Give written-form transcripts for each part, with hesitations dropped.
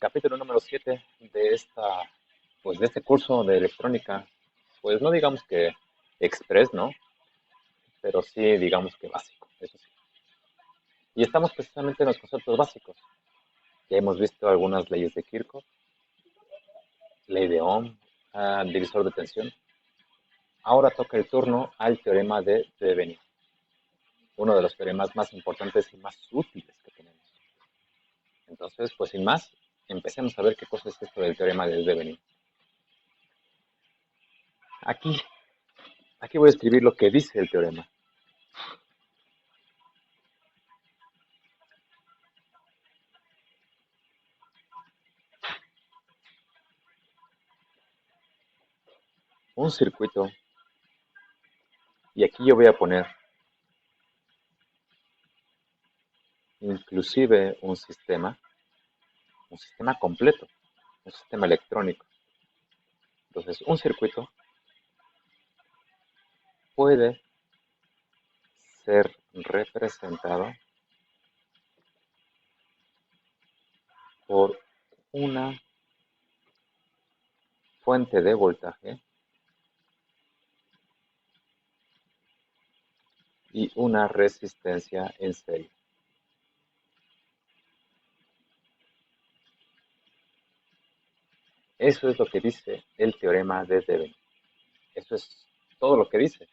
capítulo número 7 de de este curso de electrónica. Pues no digamos que express, ¿no? Pero sí digamos que básico, eso sí. Y estamos precisamente en los conceptos básicos. Ya hemos visto algunas leyes de Kirchhoff, ley de Ohm, divisor de tensión. Ahora toca el turno al teorema de Thevenin, uno de los teoremas más importantes y más útiles que tenemos. Entonces, pues sin más, empecemos a ver qué cosa es esto del teorema de Thevenin. Aquí, aquí voy a escribir lo que dice el teorema. Un circuito, y aquí yo voy a poner inclusive un sistema completo, un sistema electrónico. Entonces, un circuito puede ser representado por una fuente de voltaje y una resistencia en serie. Eso es lo que dice el teorema de Thevenin. Eso es todo lo que dice.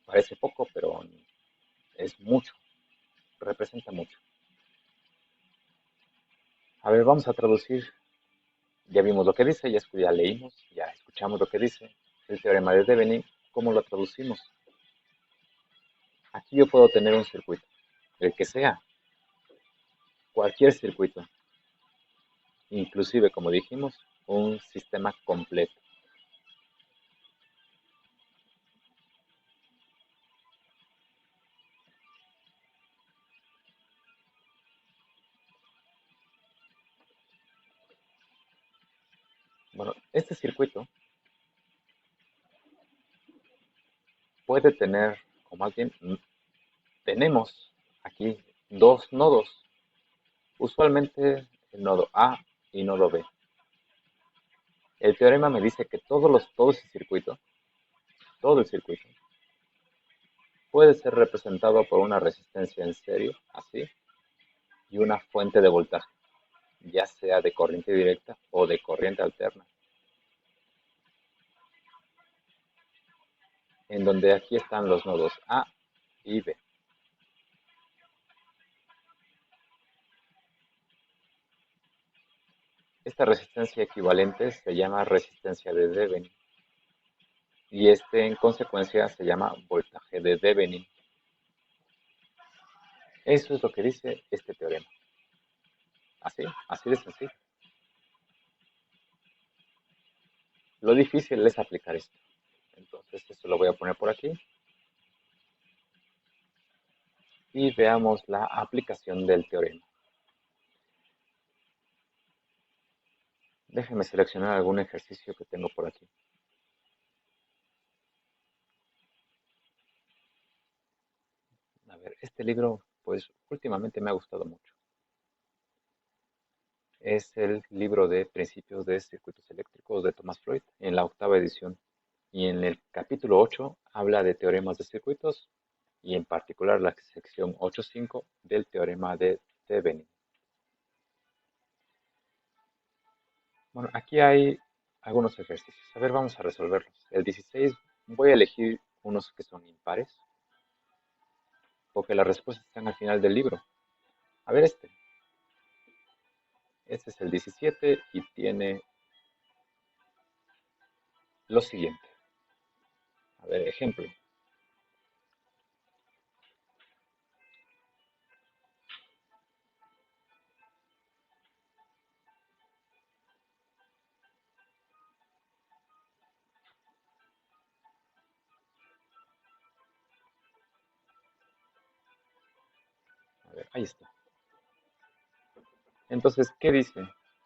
Parece poco, pero es mucho. Representa mucho. A ver, vamos a traducir. Ya vimos lo que dice, ya leímos, ya escuchamos lo que dice el teorema de Thevenin. ¿Cómo lo traducimos? Aquí yo puedo tener un circuito, el que sea, cualquier circuito, inclusive, como dijimos, un sistema completo. Bueno, este circuito puede tener, o más bien, tenemos aquí dos nodos, usualmente el nodo A y nodo B. El teorema me dice que todo el circuito, puede ser representado por una resistencia en serie, así, y una fuente de voltaje, ya sea de corriente directa o de corriente alterna, en donde aquí están los nodos A y B. Esta resistencia equivalente se llama resistencia de Thevenin y en consecuencia se llama voltaje de Thevenin. Eso es lo que dice este teorema. Así de sencillo. Lo difícil es aplicar esto. Entonces esto lo voy a poner por aquí. Y veamos la aplicación del teorema. Déjenme seleccionar algún ejercicio que tengo por aquí. A ver, este libro, pues últimamente me ha gustado mucho. Es el libro de Principios de Circuitos Eléctricos de Thomas Floyd, en la 8ª edición. Y en el capítulo 8 habla de teoremas de circuitos y en particular la sección 8.5 del teorema de Thevenin. Bueno, aquí hay algunos ejercicios. A ver, vamos a resolverlos. El 16 voy a elegir unos que son impares, porque las respuestas están al final del libro. A ver este es el 17 y tiene lo siguiente. A ver, ejemplo. A ver, ahí está. Entonces, ¿qué dice?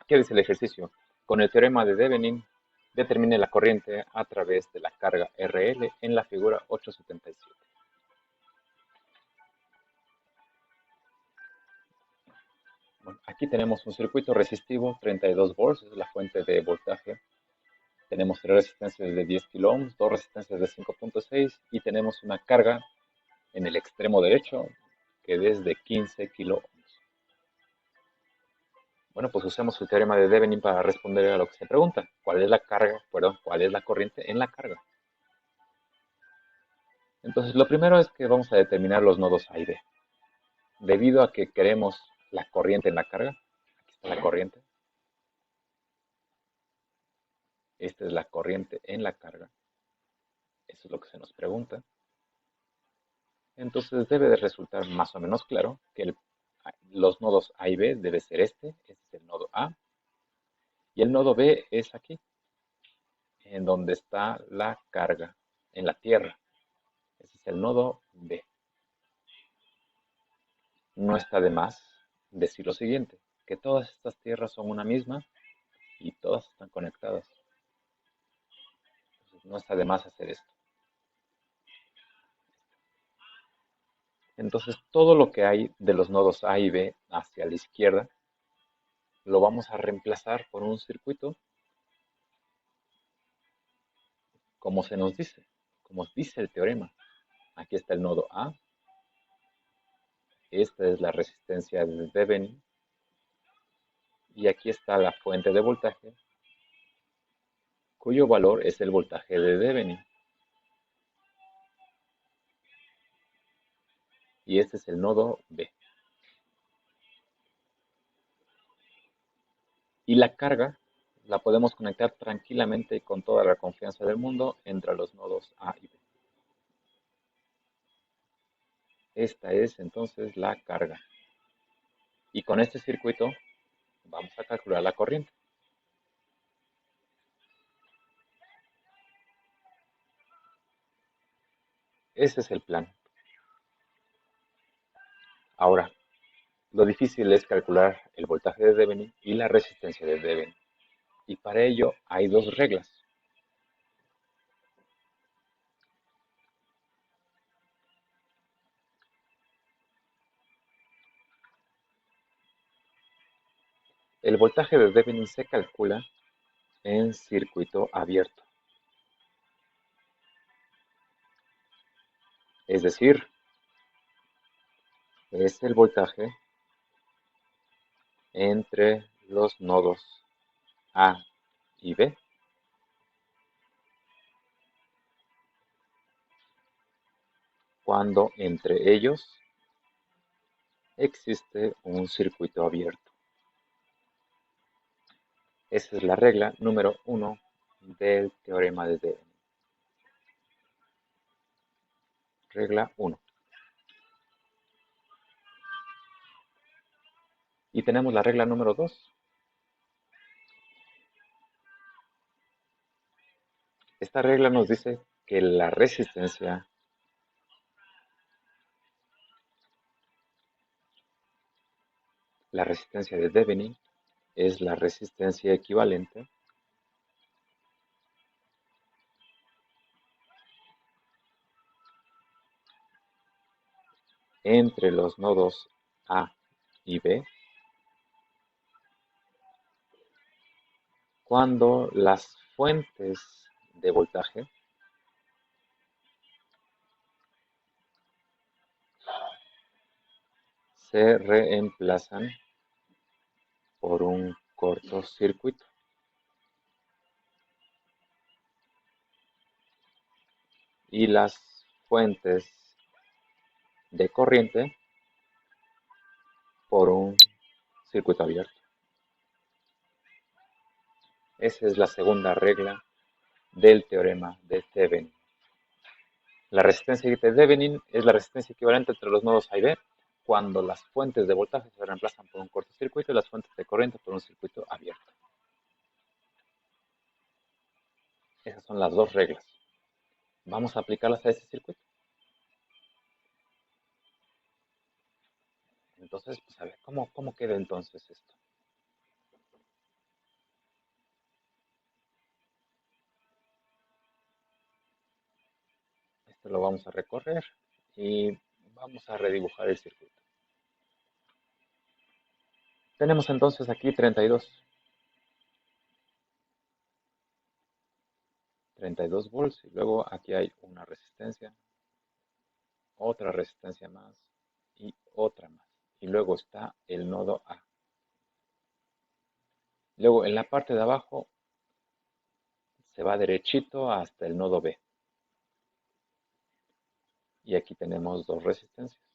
¿Qué dice el ejercicio? Con el teorema de Thevenin, determine la corriente a través de la carga RL en la figura 877. Bueno, aquí tenemos un circuito resistivo, 32 volts, es la fuente de voltaje. Tenemos tres resistencias de 10 kilo ohms, dos resistencias de 5.6 y tenemos una carga en el extremo derecho que es de 15 kilo ohms. Bueno, pues usemos el teorema de Thevenin para responder a lo que se pregunta. ¿Cuál es la carga? Perdón, ¿cuál es la corriente en la carga? Entonces, lo primero es que vamos a determinar los nodos A y B. Debido a que queremos la corriente en la carga, aquí está la corriente, esta es la corriente en la carga, eso es lo que se nos pregunta. Entonces debe de resultar más o menos claro que los nodos A y B debe ser este es el nodo A, y el nodo B es aquí, en donde está la carga, en la Tierra. Ese es el nodo B. No está de más decir lo siguiente, que todas estas tierras son una misma y todas están conectadas. Entonces, no está de más hacer esto. Entonces, todo lo que hay de los nodos A y B hacia la izquierda, lo vamos a reemplazar por un circuito como se nos dice, como dice el teorema. Aquí está el nodo A, esta es la resistencia de Thevenin, y aquí está la fuente de voltaje, cuyo valor es el voltaje de Thevenin. Y este es el nodo B. Y la carga la podemos conectar tranquilamente y con toda la confianza del mundo entre los nodos A y B. Esta es entonces la carga. Y con este circuito vamos a calcular la corriente. Ese es el plan. Ahora, lo difícil es calcular el voltaje de Thevenin y la resistencia de Thevenin. Y para ello hay dos reglas. El voltaje de Thevenin se calcula en circuito abierto. Es decir, es el voltaje entre los nodos A y B cuando entre ellos existe un circuito abierto. Esa es la regla número 1 del teorema de Thevenin. Regla 1. Y tenemos la regla número 2. Esta regla nos dice que la resistencia de Thevenin es la resistencia equivalente entre los nodos A y B cuando las fuentes de voltaje se reemplazan por un cortocircuito. Y las fuentes de corriente por un circuito abierto. Esa es la segunda regla del teorema de Thevenin. La resistencia de Thevenin es la resistencia equivalente entre los nodos A y B cuando las fuentes de voltaje se reemplazan por un cortocircuito y las fuentes de corriente por un circuito abierto. Esas son las dos reglas. Vamos a aplicarlas a este circuito. Entonces, pues a ver, ¿cómo queda entonces esto? Esto lo vamos a recorrer y vamos a redibujar el circuito. Tenemos entonces aquí 32. 32 volts y luego aquí hay una resistencia, otra resistencia más y otra más. Y luego está el nodo A. Luego en la parte de abajo se va derechito hasta el nodo B. Y aquí tenemos dos resistencias.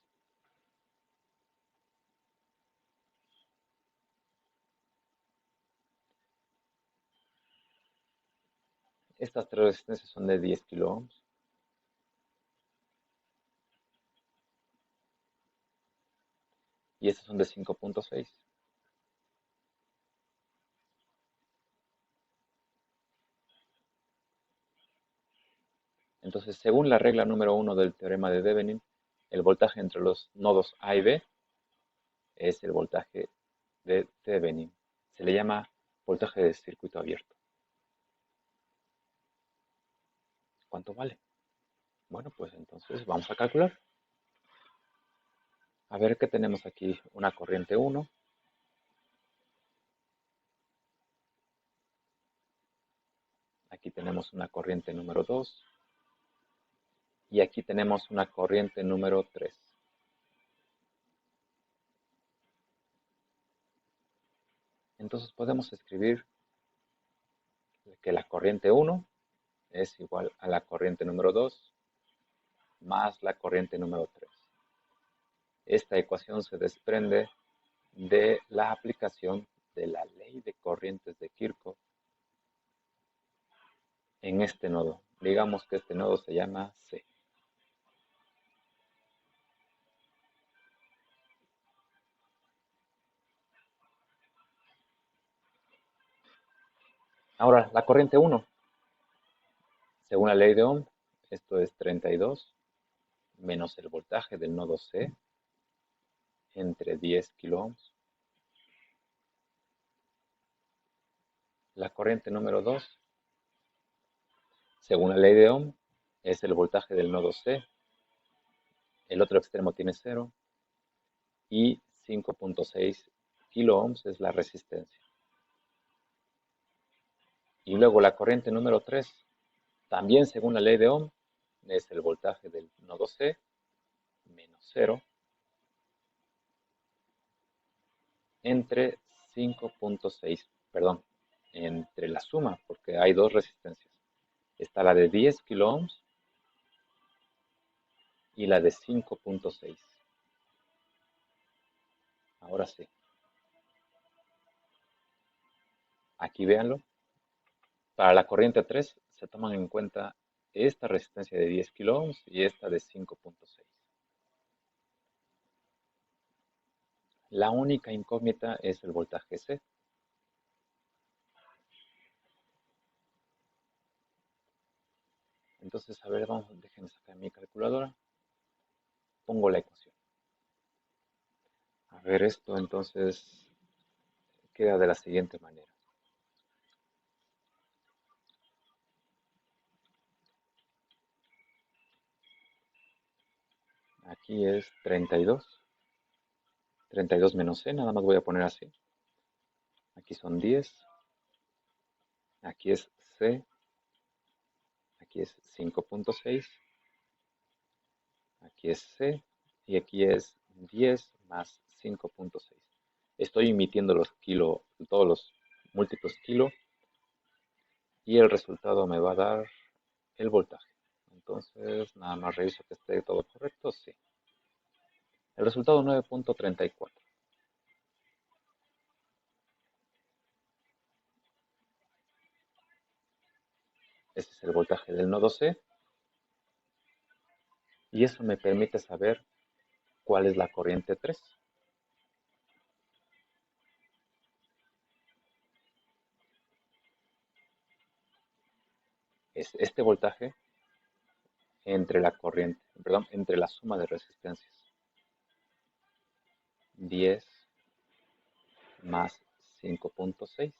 Estas tres resistencias son de 10 kilo ohms. Y estas son de 5.6. Entonces, según la regla número 1 del teorema de Thevenin, el voltaje entre los nodos A y B es el voltaje de Thevenin. Se le llama voltaje de circuito abierto. ¿Cuánto vale? Bueno, pues entonces vamos a calcular. A ver qué tenemos aquí. Una corriente 1. Aquí tenemos una corriente número 2. Y aquí tenemos una corriente número 3. Entonces podemos escribir que la corriente 1 es igual a la corriente número 2 más la corriente número 3. Esta ecuación se desprende de la aplicación de la ley de corrientes de Kirchhoff en este nodo. Digamos que este nodo se llama C. Ahora, la corriente 1, según la ley de Ohm, esto es 32 menos el voltaje del nodo C entre 10 kilo ohms. La corriente número 2, según la ley de Ohm, es el voltaje del nodo C. El otro extremo tiene 0 y 5.6 kilo ohms es la resistencia. Y luego la corriente número 3, también según la ley de Ohm, es el voltaje del nodo C menos 0 entre 5.6, perdón, entre la suma, porque hay dos resistencias. Está la de 10 kilo ohms y la de 5.6. Ahora sí. Aquí véanlo. Para la corriente 3 se toman en cuenta esta resistencia de 10 kilo ohms y esta de 5.6. La única incógnita es el voltaje C. Entonces, a ver, déjenme sacar mi calculadora. Pongo la ecuación. A ver, esto entonces queda de la siguiente manera. Aquí es 32. 32 menos C, nada más voy a poner así. Aquí son 10. Aquí es C. Aquí es 5.6. Aquí es C. Y aquí es 10 más 5.6. Estoy emitiendo todos los múltiplos kilo. Y el resultado me va a dar el voltaje. Entonces, nada más reviso que esté todo correcto. Sí. El resultado 9.34. Ese es el voltaje del nodo C. Y eso me permite saber cuál es la corriente 3. Es este voltaje entre la corriente, perdón, entre la suma de resistencias. 10 más 5.6.